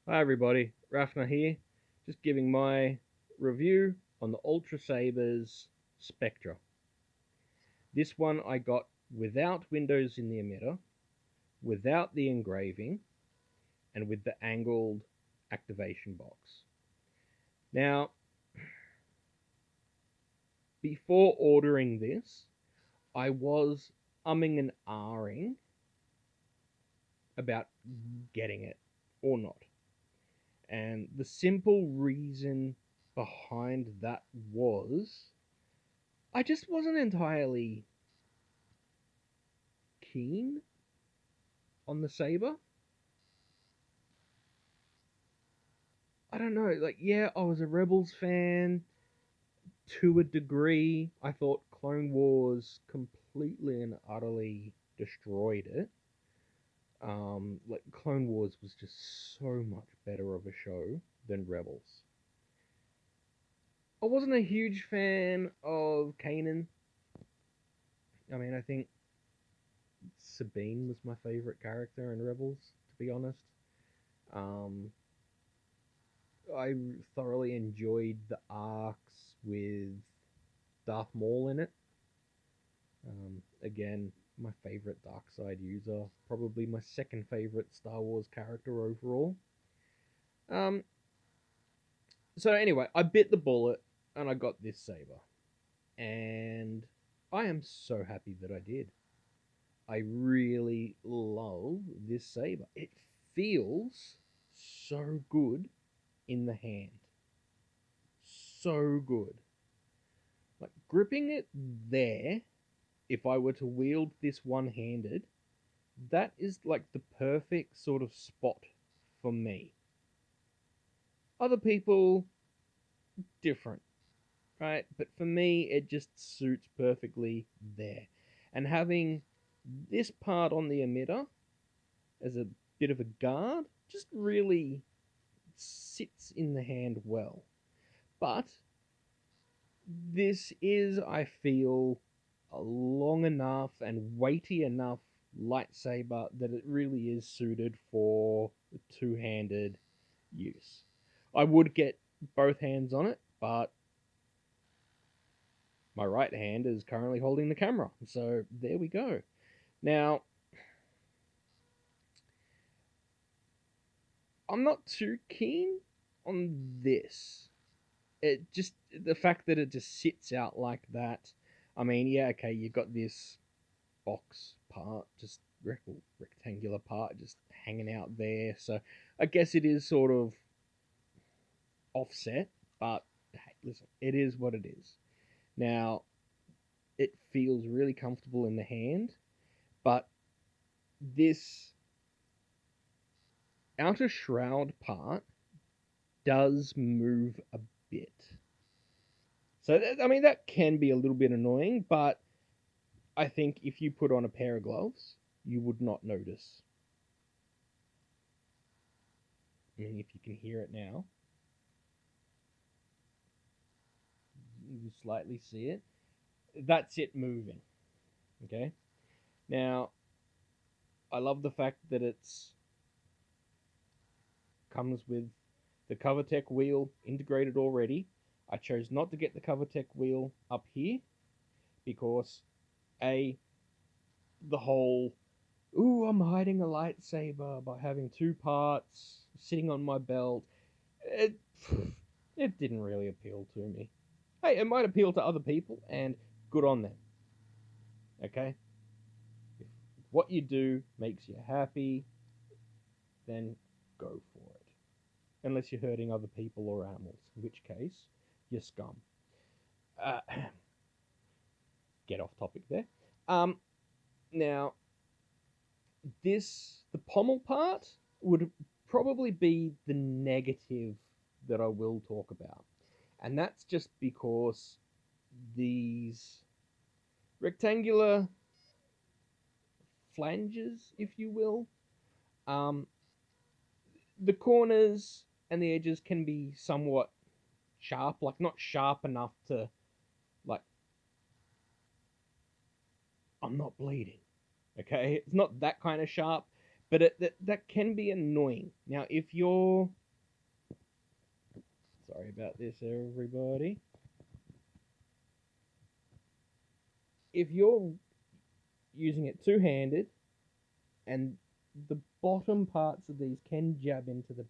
Hi everybody, Rafna here, just giving my review on the ultrasabers spectre. This one I got without windows in the emitter, without the engraving, and with the angled activation box. Now, before ordering this, I was umming and ahhing about getting it or not. And the simple reason behind that was I just wasn't entirely keen on the saber. I don't know, like, yeah, I was a Rebels fan to a degree. I thought Clone Wars completely and utterly destroyed it. Like, Clone Wars was just so much better of a show than Rebels. I wasn't a huge fan of Kanan. I mean, I think Sabine was my favorite character in Rebels, to be honest. Um, I thoroughly enjoyed the arcs with Darth Maul in it. Again, my favorite dark side user, probably my second favorite Star Wars character overall. Um, so anyway, I bit the bullet and I got this saber, and I am so happy that I did. I really love this saber. It feels so good in the hand, so good. Like gripping it there, if I were to wield this one handed, that is like the perfect sort of spot for me. Other people, different, right? But for me, it just suits perfectly there. And having this part on the emitter as a bit of a guard just really sits in the hand well. But this is, I feel, a long enough and weighty enough lightsaber that it really is suited for two-handed use. I would get both hands on it, but my right hand is currently holding the camera. So there we go. Now, I'm not too keen on this. It just, the fact that it just sits out like that. I mean, yeah, okay, you got this box part, just rectangular part, just hanging out there. So I guess it is sort of offset, but hey, listen, it is what it is. Now, it feels really comfortable in the hand, but this outer shroud part does move a bit. So, I mean, that can be a little bit annoying, but I think if you put on a pair of gloves, you would not notice. I mean, if you can hear it now, you slightly see it. That's it moving. Okay. Now, I love the fact that it's comes with the CoverTech wheel integrated already. I chose not to get the CoverTech wheel up here because a the whole ooh, I'm hiding a lightsaber by having two parts sitting on my belt. It, it didn't really appeal to me. Hey, it might appeal to other people, and good on them. Okay? If what you do makes you happy, then go for it. Unless you're hurting other people or animals, in which case, you're scum. Uh, get off topic there. Um, Now, the pommel part would probably be the negative that I will talk about. And that's just because these rectangular flanges, if you will, um, the corners and the edges can be somewhat sharp, like not sharp enough to, like, I'm not bleeding. Okay, it's not that kind of sharp, But that can be annoying. Now, if you're... Sorry about this, everybody. If you're using it two-handed, and the bottom parts of these can jab into the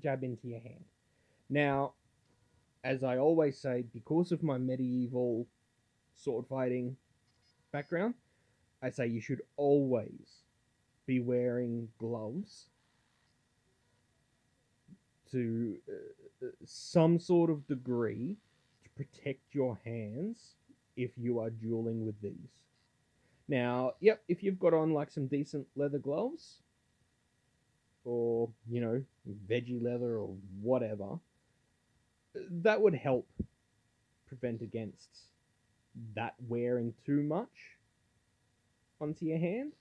jab into your hand. Now, as I always say, because of my medieval sword fighting background, I say you should always be wearing gloves to some sort of degree to protect your hands if you are dueling with these. Now, yep, if you've got on like some decent leather gloves, or, you know, veggie leather or whatever, that would help prevent against that wearing too much onto your hand.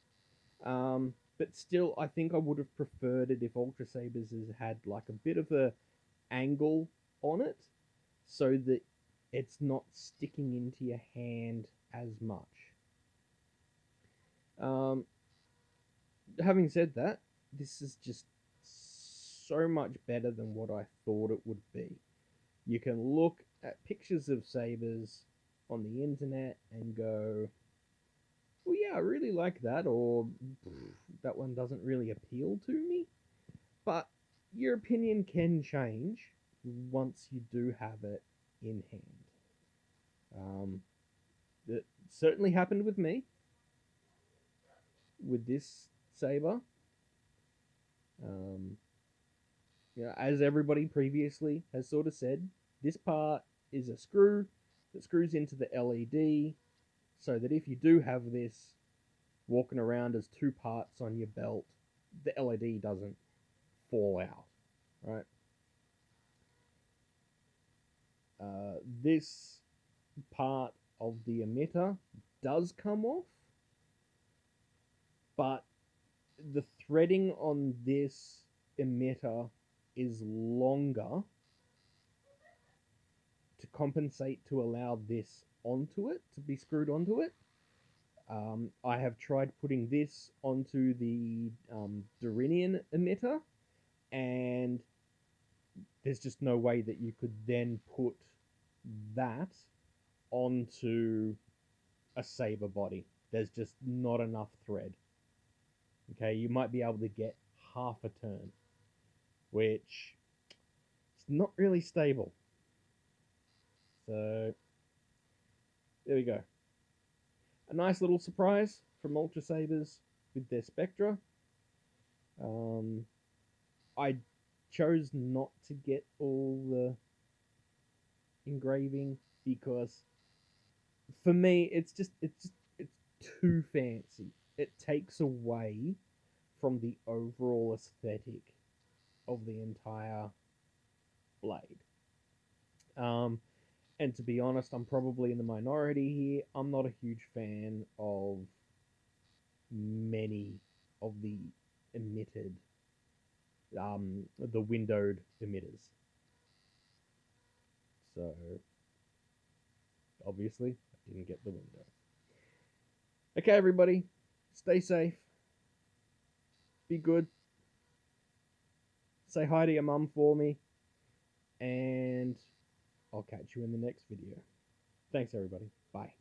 But still, I think I would have preferred it if ultrasabers has had like a bit of a angle on it, so that it's not sticking into your hand as much. Having said that, this is just so much better than what I thought it would be. You can look at pictures of sabers on the internet and go, well, yeah, I really like that, or that one doesn't really appeal to me. But your opinion can change once you do have it in hand. That certainly happened with me with this saber. Um, as everybody previously has sort of said, this part is a screw that screws into the LED, so that if you do have this walking around as two parts on your belt, the LED doesn't fall out, right? This part of the emitter does come off, but the threading on this emitter is longer to compensate to allow this onto it, to be screwed onto it. I have tried putting this onto the Durinian emitter, and there's just no way that you could then put that onto a saber body. There's just not enough thread. Okay, you might be able to get half a turn, which is not really stable. So there we go. A nice little surprise from ultrasabers with their spectra. I chose not to get all the engraving because for me it's too fancy. It takes away from the overall aesthetic of the entire blade. And to be honest, I'm probably in the minority here. I'm not a huge fan of many of the emitted, the windowed emitters. So obviously, I didn't get the window. Okay, everybody, stay safe, be good, say hi to your mum for me, and I'll catch you in the next video. Thanks, everybody. Bye.